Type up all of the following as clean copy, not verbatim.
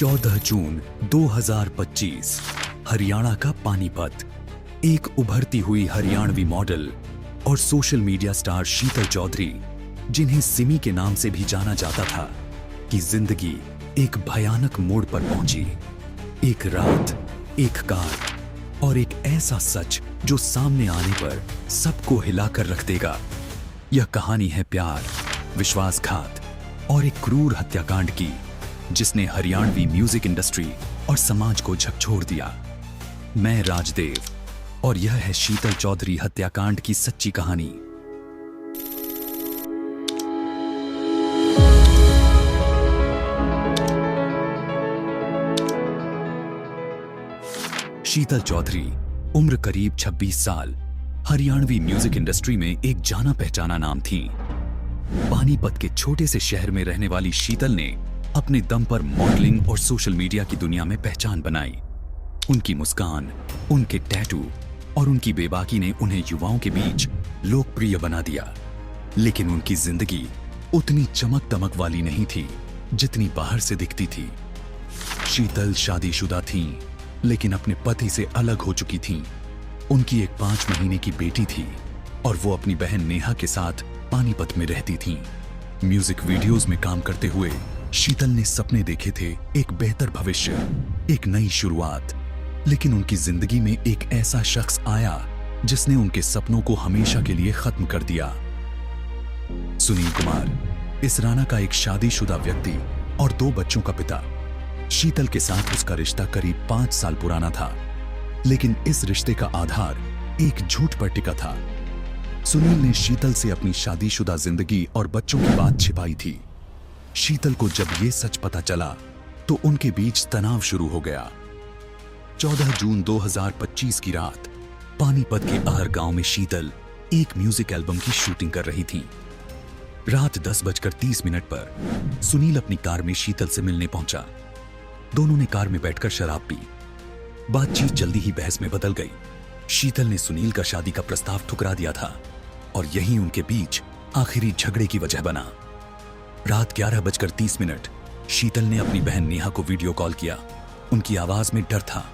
14 जून 2025 हरियाणा का पानीपत। एक उभरती हुई हरियाणवी मॉडल और सोशल मीडिया स्टार शीतल चौधरी, जिन्हें सिमी के नाम से भी जाना जाता था, की जिंदगी एक भयानक मोड़ पर पहुंची। एक रात, एक कार और एक ऐसा सच जो सामने आने पर सबको हिलाकर रख देगा। यह कहानी है प्यार, विश्वासघात और एक क्रूर हत्याकांड की, जिसने हरियाणवी म्यूजिक इंडस्ट्री और समाज को झकझोर दिया। मैं राजदेव और यह है शीतल चौधरी हत्याकांड की सच्ची कहानी। शीतल चौधरी, उम्र करीब 26 साल, हरियाणवी म्यूजिक इंडस्ट्री में एक जाना पहचाना नाम थी। पानीपत के छोटे से शहर में रहने वाली शीतल ने अपने दम पर मॉडलिंग और सोशल मीडिया की दुनिया में पहचान बनाई। उनकी मुस्कान, उनके टैटू और उनकी बेबाकी ने उन्हें युवाओं के बीच लोकप्रिय बना दिया। लेकिन उनकी जिंदगी उतनी चमक दमक वाली नहीं थी जितनी बाहर से दिखती थी। शीतल शादीशुदा थीं, लेकिन अपने पति से अलग हो चुकी थीं। उनकी एक 5 महीने की बेटी थी और वो अपनी बहन नेहा के साथ पानीपत में रहती थीं। म्यूजिक वीडियोस में काम करते हुए शीतल ने सपने देखे थे, एक बेहतर भविष्य, एक नई शुरुआत। लेकिन उनकी जिंदगी में एक ऐसा शख्स आया जिसने उनके सपनों को हमेशा के लिए खत्म कर दिया। सुनील कुमार, इसराना का एक शादीशुदा व्यक्ति और 2 बच्चों का पिता। शीतल के साथ उसका रिश्ता करीब 5 साल पुराना था, लेकिन इस रिश्ते का आधार एक झूठ पर टिका था। सुनील ने शीतल से अपनी शादीशुदा जिंदगी और बच्चों की बात छिपाई थी। शीतल को जब ये सच पता चला तो उनके बीच तनाव शुरू हो गया। 14 जून 2025 की रात पानीपत के आहर गांव में शीतल एक म्यूजिक एल्बम की शूटिंग कर रही थी। रात 10:30 पर सुनील अपनी कार में शीतल से मिलने पहुंचा। दोनों ने कार में बैठकर शराब पी। बातचीत जल्दी ही बहस में बदल गई। शीतल ने सुनील का शादी का प्रस्ताव ठुकरा दिया था और यही उनके बीच आखिरी झगड़े की वजह बना। रात 11:30 शीतल ने अपनी बहन नेहा को वीडियो कॉल किया। उनकी आवाज में डर था।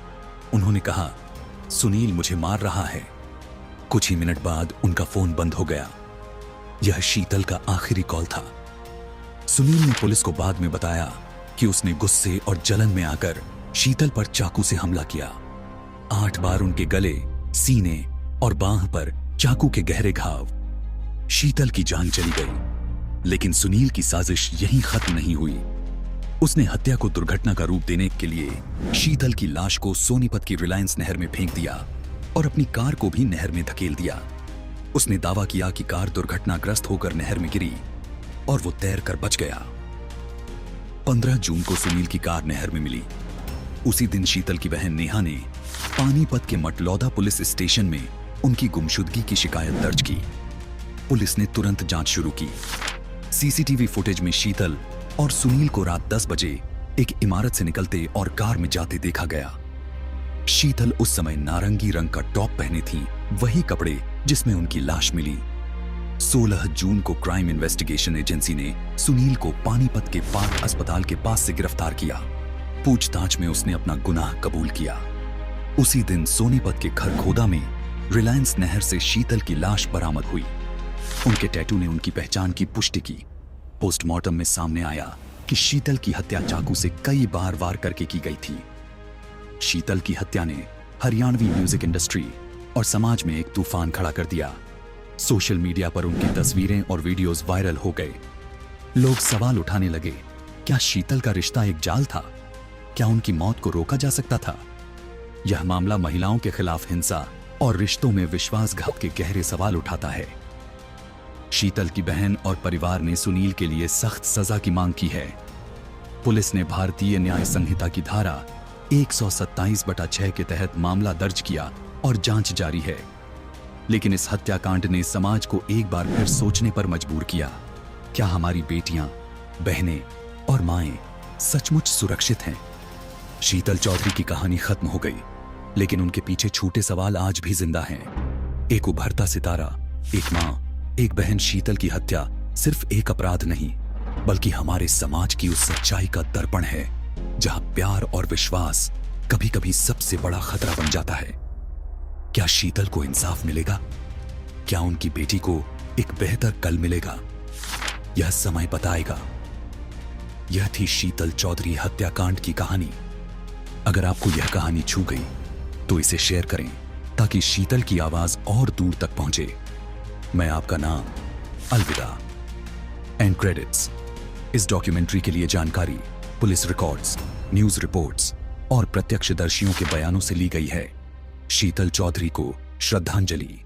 उन्होंने कहा, सुनील मुझे मार रहा है। कुछ ही मिनट बाद उनका फोन बंद हो गया। यह शीतल का आखिरी कॉल था। सुनील ने पुलिस को बाद में बताया कि उसने गुस्से और जलन में आकर शीतल पर चाकू से हमला किया। 8 बार उनके गले, सीने और बांह पर चाकू के गहरे घाव। शीतल की जान चली गई, लेकिन सुनील की साजिश यहीं खत्म नहीं हुई। उसने हत्या को दुर्घटना का रूप देने के लिए शीतल की लाश को सोनीपत की रिलायंस नहर में फेंक दिया और अपनी कार को भी नहर में धकेल दिया। उसने दावा किया कि कार दुर्घटनाग्रस्त होकर नहर में गिरी और वो तैरकर बच गया। 15 जून को सुनील की कार नहर में मिली। उसी दिन शीतल की बहन नेहा ने पानीपत के मटलौदा पुलिस स्टेशन में उनकी गुमशुदगी की शिकायत दर्ज की। पुलिस ने तुरंत जांच शुरू की। सीसीटीवी फुटेज में शीतल और सुनील को रात 10 बजे एक इमारत से निकलते और कार में जाते देखा गया। शीतल उस समय नारंगी रंग का टॉप पहने थी, वही कपड़े जिसमें उनकी लाश मिली। 16 जून को क्राइम इन्वेस्टिगेशन एजेंसी ने सुनील को पानीपत के पार्क अस्पताल के पास से गिरफ्तार किया। पूछताछ में उसने अपना गुनाह कबूल किया। उसी दिन सोनीपत के खरखोदा में रिलायंस नहर से शीतल की लाश बरामद हुई। उनके टैटू ने उनकी पहचान की पुष्टि की। पोस्टमार्टम में सामने आया कि शीतल की हत्या चाकू से कई बार वार करके की गई थी। शीतल की हत्या ने हरियाणवी म्यूजिक इंडस्ट्री और समाज में एक तूफान खड़ा कर दिया। सोशल मीडिया पर उनकी तस्वीरें और वीडियोस वायरल हो गए। लोग सवाल उठाने लगे, क्या शीतल का रिश्ता एक जाल था? क्या उनकी मौत को रोका जा सकता था? यह मामला महिलाओं के खिलाफ हिंसा और रिश्तों में विश्वासघात के गहरे सवाल उठाता है। शीतल की बहन और परिवार ने सुनील के लिए सख्त सजा की मांग की है। पुलिस ने भारतीय न्याय संहिता की धारा 127/6 के तहत मामला दर्ज किया और जांच जारी है। लेकिन इस हत्याकांड ने समाज को एक बार फिर सोचने पर मजबूर किया। क्या हमारी बेटियां, बहनें और माएं सचमुच सुरक्षित हैं? शीतल चौधरी की कहानी खत्म हो गई, लेकिन उनके पीछे छूटे सवाल आज भी जिंदा हैं। एक उभरता सितारा, एक मां, एक बहन शीतल की हत्या सिर्फ एक अपराध नहीं, बल्कि हमारे समाज की उस सच्चाई का दर्पण है जहां प्यार और विश्वास कभी कभी सबसे बड़ा खतरा बन जाता है। क्या शीतल को इंसाफ मिलेगा? क्या उनकी बेटी को एक बेहतर कल मिलेगा? यह समय बताएगा। यह थी शीतल चौधरी हत्याकांड की कहानी। अगर आपको यह कहानी छू गई तो इसे शेयर करें ताकि शीतल की आवाज और दूर तक पहुंचे। मैं आपका नाम, अलविदा। And credits. इस डॉक्यूमेंट्री के लिए जानकारी पुलिस रिकॉर्ड्स, न्यूज रिपोर्ट्स और प्रत्यक्षदर्शियों के बयानों से ली गई है। शीतल चौधरी को श्रद्धांजलि।